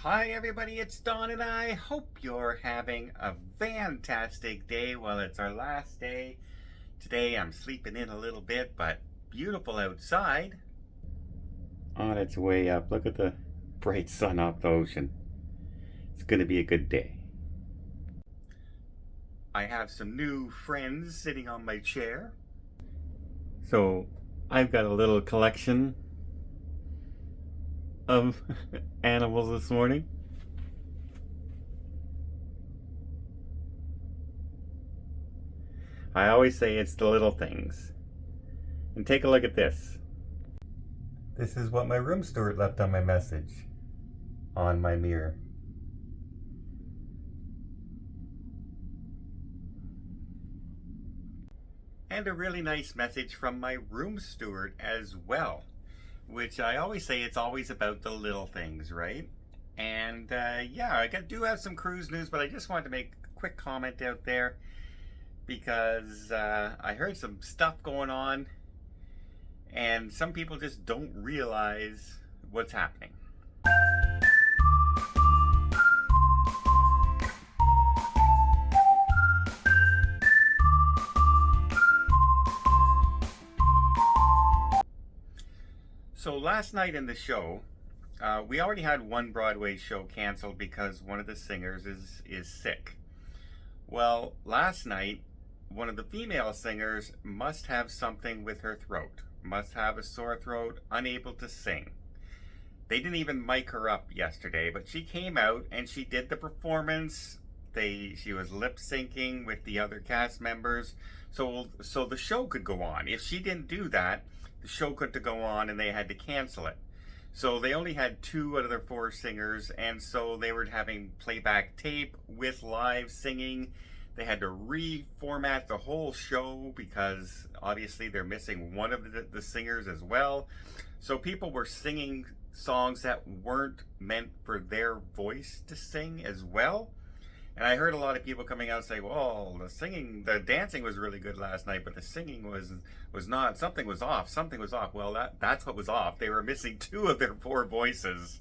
Hi everybody, it's Don and I hope you're having a fantastic day. Well, it's our last day. Today I'm sleeping in a little bit, but beautiful outside. On its way up, look at the bright sun off the ocean. It's going to be a good day. I have some new friends sitting on my chair. So I've got a little collection of animals this morning. I always say it's the little things. And take a look at this. This is what my room steward left on my message on my mirror. And a really nice message from my room steward as well, which I always say it's always about the little things, right? And yeah, I do have some cruise news, but I just wanted to make a quick comment out there because I heard some stuff going on and some people just don't realize what's happening. So last night in the show, we already had one Broadway show canceled because one of the singers is sick. Well, last night, one of the female singers must have something with her throat, must have a sore throat, unable to sing. They didn't even mic her up yesterday, but she came out and she did the performance. She was lip syncing with the other cast members, so the show could go on. If she didn't do that, the show couldn't go on and they had to cancel it. So they only had 2 out of their 4 singers, and so they were having playback tape with live singing. They had to reformat the whole show because obviously they're missing one of the singers as well. So people were singing songs that weren't meant for their voice to sing as well. And I heard a lot of people coming out saying, well, the dancing was really good last night, but the singing was not, something was off. Well, that's what was off. They were missing 2 of their 4 voices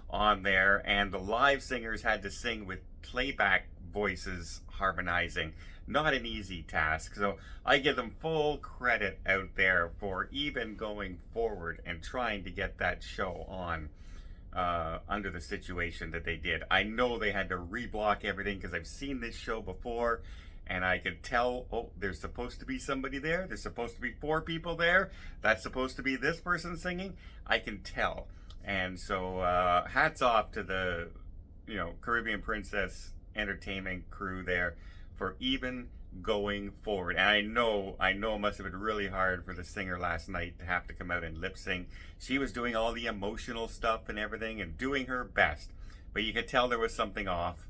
on there, and the live singers had to sing with playback voices harmonizing. Not an easy task. So I give them full credit out there for even going forward and trying to get that show on under the situation that they did. I know they had to reblock everything because I've seen this show before and I could tell, oh, there's supposed to be somebody there. There's supposed to be 4 people there. That's supposed to be this person singing. I can tell. And so hats off to the Caribbean Princess Entertainment crew there for even going forward. And I know it must have been really hard for the singer last night to have to come out and lip sync. She was doing all the emotional stuff and everything and doing her best, but you could tell there was something off.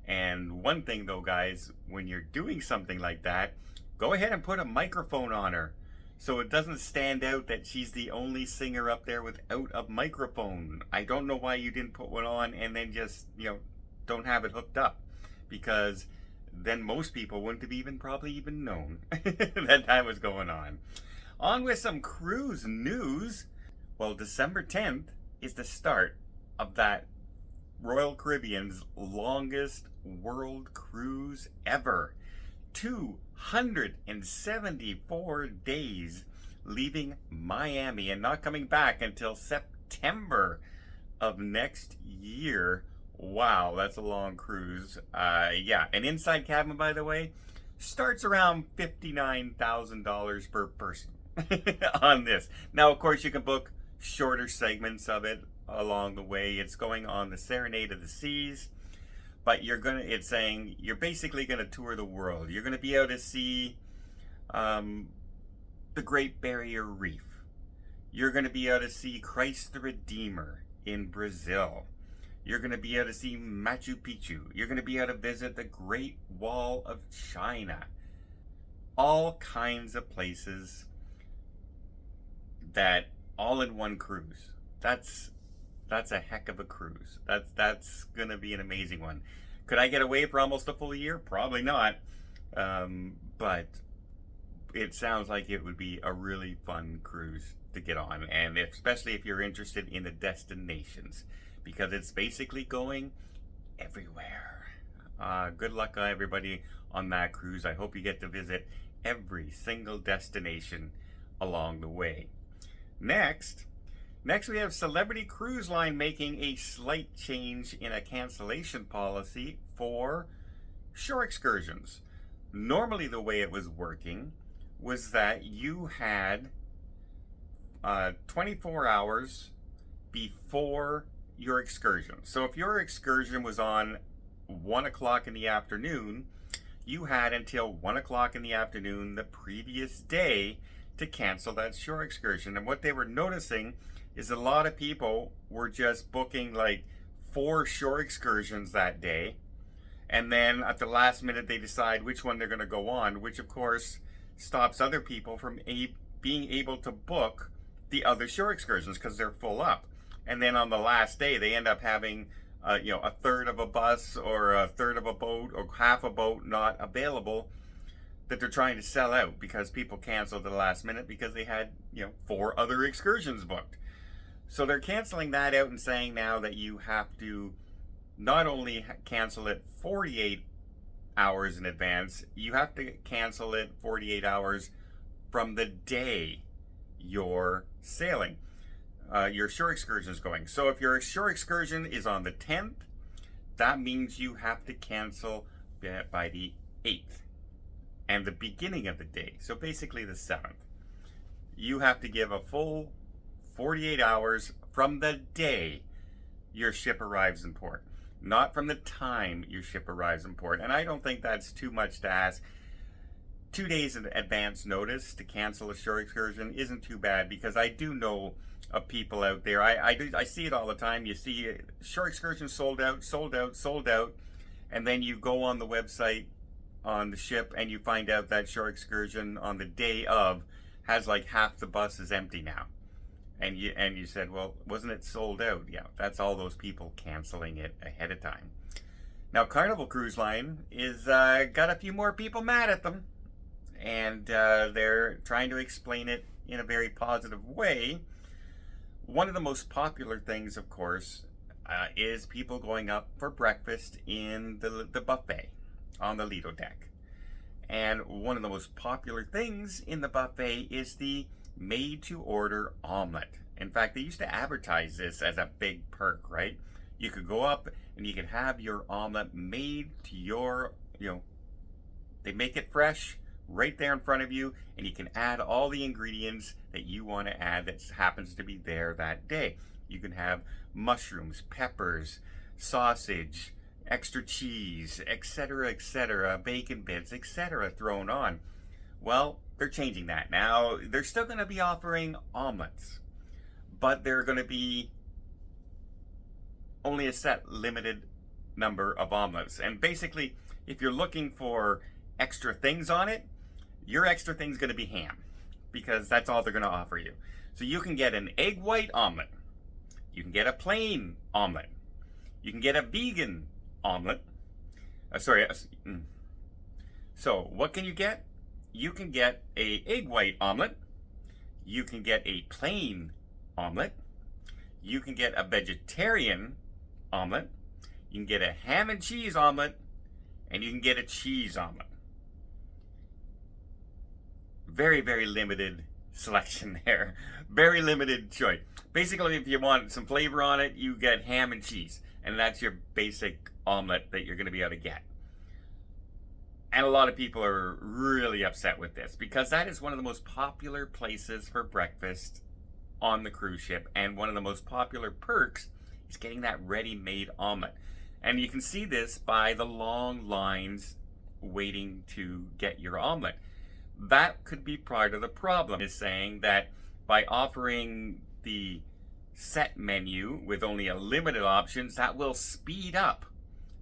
And one thing though, guys, when you're doing something like that, go ahead and put a microphone on her so it doesn't stand out that she's the only singer up there without a microphone. I don't know why you didn't put one on and then just don't have it hooked up, because then most people wouldn't have probably even known that was going on. On with some cruise news. Well, December 10th is the start of that Royal Caribbean's longest world cruise ever. 274 days leaving Miami and not coming back until September of next year. Wow, that's a long cruise. Yeah, an inside cabin, by the way, starts around $59,000 per person on this. Now, of course, you can book shorter segments of it along the way. It's going on the Serenade of the Seas, but it's saying you're basically gonna tour the world. You're gonna be able to see the Great Barrier Reef. You're gonna be able to see Christ the Redeemer in Brazil. You're going to be able to see Machu Picchu. You're going to be able to visit the Great Wall of China. All kinds of places that all in one cruise. That's a heck of a cruise. That's going to be an amazing one. Could I get away for almost a full year? Probably not. But it sounds like it would be a really fun cruise to get on, and especially if you're interested in the destinations. because it's basically going everywhere. Good luck, everybody, on that cruise. I hope you get to visit every single destination along the way. Next we have Celebrity Cruise Line making a slight change in a cancellation policy for shore excursions. Normally the way it was working was that you had 24 hours before your excursion. So if your excursion was on 1 o'clock in the afternoon, you had until 1 o'clock in the afternoon the previous day to cancel that shore excursion. And what they were noticing is a lot of people were just booking like 4 shore excursions that day, and then at the last minute they decide which one they're going to go on, which of course stops other people from being able to book the other shore excursions because they're full up. And then on the last day they end up having a third of a bus or a third of a boat or half a boat not available that they're trying to sell out because people canceled at the last minute because they had 4 other excursions booked. So they're canceling that out and saying now that you have to not only cancel it 48 hours in advance, you have to cancel it 48 hours from the day you're sailing, your shore excursion is going. So if your shore excursion is on the 10th, that means you have to cancel by the 8th and the beginning of the day. So basically the 7th. You have to give a full 48 hours from the day your ship arrives in port, not from the time your ship arrives in port. And I don't think that's too much to ask. 2 days in advance notice to cancel a shore excursion isn't too bad, because I do know of people out there. I see it all the time. You see shore excursions sold out, and then you go on the website on the ship and you find out that shore excursion on the day of has like half the bus is empty now. And you said, well, wasn't it sold out? Yeah, that's all those people canceling it ahead of time. Now, Carnival Cruise Line is got a few more people mad at them, and they're trying to explain it in a very positive way. One of the most popular things, of course, is people going up for breakfast in the buffet on the Lido deck. And one of the most popular things in the buffet is the made-to-order omelet. In fact, they used to advertise this as a big perk, right? You could go up and you could have your omelet made to your, they make it fresh right there in front of you, and you can add all the ingredients that you want to add that happens to be there that day. You can have mushrooms, peppers, sausage, extra cheese, etc., bacon bits, etc. thrown on. Well, they're changing that now. They're still going to be offering omelets, but they're going to be only a set limited number of omelets. And basically, if you're looking for extra things on it, your extra thing's going to be ham, because that's all they're going to offer you. So you can get an egg white omelet, you can get a plain omelet, you can get a vegan omelet. So what can you get? You can get a egg white omelet, you can get a plain omelet, you can get a vegetarian omelet, you can get a ham and cheese omelet, and you can get a cheese omelet. Very, very limited selection there. Very limited choice. Basically, if you want some flavor on it, you get ham and cheese, and that's your basic omelet that you're going to be able to get. And a lot of people are really upset with this, because that is one of the most popular places for breakfast on the cruise ship, and one of the most popular perks is getting that ready-made omelet. And you can see this by the long lines waiting to get your omelet. That could be part of the problem, is saying that by offering the set menu with only a limited options, that will speed up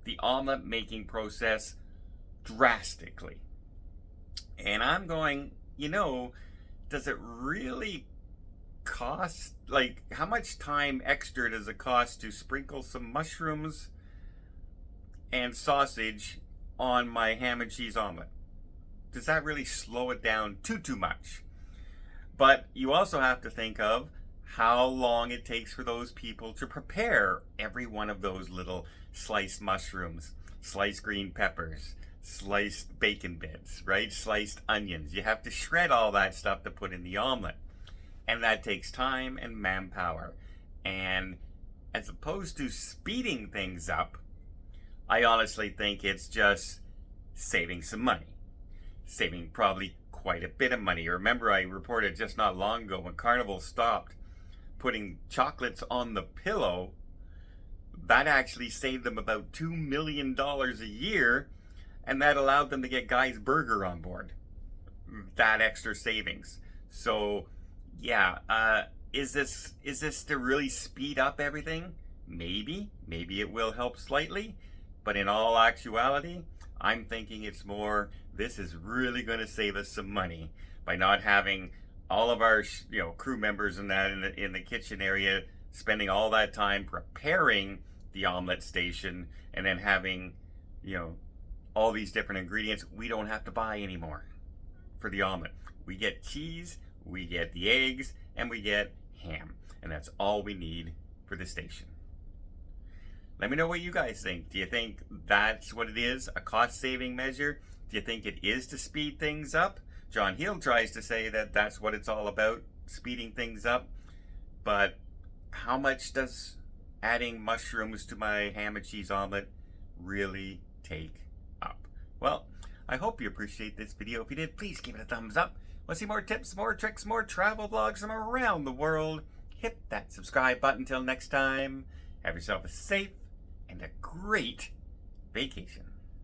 the omelet making process drastically. And I'm going, does it really cost, like, how much time extra does it cost to sprinkle some mushrooms and sausage on my ham and cheese omelet? Does that really slow it down too much? But you also have to think of how long it takes for those people to prepare every one of those little sliced mushrooms, sliced green peppers, sliced bacon bits, right? Sliced onions. You have to shred all that stuff to put in the omelet. And that takes time and manpower. And as opposed to speeding things up, I honestly think it's just saving some money. Saving probably quite a bit of money. Remember, I reported just not long ago when Carnival stopped putting chocolates on the pillow, that actually saved them about $2 million a year, and that allowed them to get Guy's Burger on board. That extra savings. So, yeah, is this to really speed up everything? Maybe it will help slightly, but in all actuality, I'm thinking it's more, this is really going to save us some money by not having all of our crew members in the kitchen area spending all that time preparing the omelet station, and then having all these different ingredients we don't have to buy anymore for the omelet. We get cheese, we get the eggs, and we get ham, and that's all we need for the station. Let me know what you guys think. Do you think that's what it is, a cost-saving measure? Do you think it is to speed things up? John Hill tries to say that that's what it's all about, speeding things up. But how much does adding mushrooms to my ham and cheese omelet really take up? Well, I hope you appreciate this video. If you did, please give it a thumbs up. Want to see more tips, more tricks, more travel vlogs from around the world? Hit that subscribe button. Until next time, have yourself a safe and a great vacation.